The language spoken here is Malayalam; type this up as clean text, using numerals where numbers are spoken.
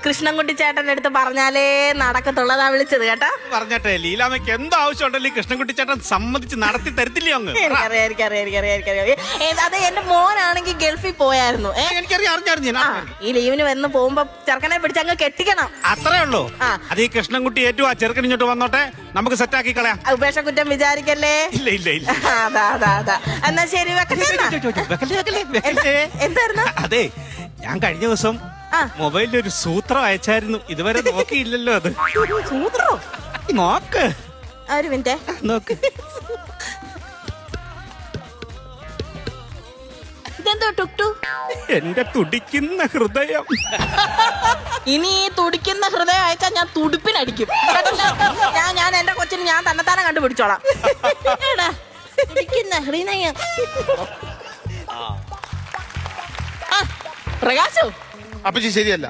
കൃഷ്ണൻകുട്ടി ചേട്ടന്റെ അടുത്ത് പറഞ്ഞാലേ നടക്കത്തുള്ളതാ വിളിച്ചത് കേട്ടാ. പറഞ്ഞട്ടെ, ലീലാമ്മയ്ക്ക് എന്ത് ആവശ്യമുണ്ടല്ലോ ഈ കൃഷ്ണൻകുട്ടി ചേട്ടൻ സമ്മതിച്ച് നടത്തി തരത്തില്ലേ അങ്ങ്? എനിക്കറിയാം. അതെ, എന്റെ മോനാണെങ്കിൽ ഗൾഫിൽ പോയായിരുന്നു. അറിഞ്ഞറിഞ്ഞു. ഈ ലീവിന് വന്ന് പോകുമ്പോ ചെറുക്കനെ പിടിച്ച് അങ്ങ് കെട്ടിക്കണം. അത്രേ ഉള്ളൂ. അത് ഈ കൃഷ്ണൻകുട്ടി ഏറ്റവും ആ ചെറുക്കൻ ഇങ്ങോട്ട് വന്നോട്ടെ, നമുക്ക് സെറ്റാക്കി കളയാം. ഉപേക്ഷ കുറ്റം വിചാരിക്കല്ലേ. ഇല്ല ഇല്ല ഇല്ല. അതാ എന്നാ ശരി, എന്തായിരുന്നു? അതെ, ഞാൻ കഴിഞ്ഞ ദിവസം മൊബൈലിൽ ഒരു സൂത്രം അയച്ചായിരുന്നു, ഇതുവരെ നോക്കിയില്ലല്ലോ. അത് സൂത്രോ? നോക്ക്. ഒരു മിനിറ്റ് നോക്ക്. ഇതെന്തോ ടുക്ടു? എന്റെ തുടിക്കുന്ന ഹൃദയം. ഇനി ഈ തുടിക്കുന്ന ഹൃദയം അയച്ചാൽ ഞാൻ തുടുപ്പിനടിക്കും. ഞാൻ എന്റെ കൊച്ചിന് ഞാൻ തന്നെത്താനെ കണ്ടുപിടിച്ചോളാം. തുടിക്കുന്ന ഹൃദയം. പ്രകാശു അപ്പച്ചി ശരിയല്ല.